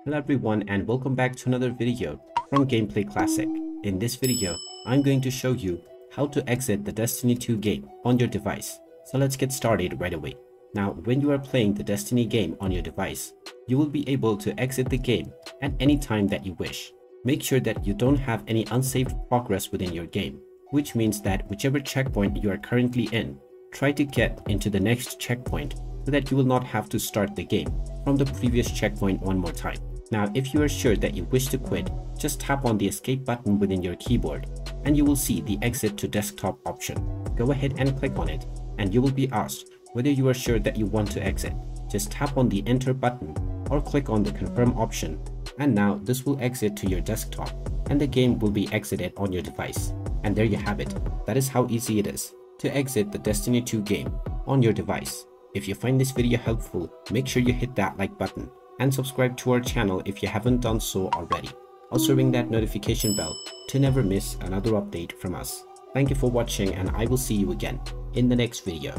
Hello everyone and welcome back to another video from Gameplay Classic. In this video, I'm going to show you how to exit the Destiny 2 game on your device. So let's get started right away. Now, when you are playing the Destiny game on your device, you will be able to exit the game at any time that you wish. Make sure that you don't have any unsaved progress within your game, which means that whichever checkpoint you are currently in, try to get into the next checkpoint so that you will not have to start the game from the previous checkpoint one more time. Now, if you are sure that you wish to quit, just tap on the escape button within your keyboard and you will see the exit to desktop option. Go ahead and click on it and you will be asked whether you are sure that you want to exit. Just tap on the enter button or click on the confirm option, and now this will exit to your desktop and the game will be exited on your device. And there you have it. That is how easy it is to exit the Destiny 2 game on your device. If you find this video helpful, make sure you hit that like button and subscribe to our channel if you haven't done so already. Also ring that notification bell to never miss another update from us. Thank you for watching and I will see you again in the next video.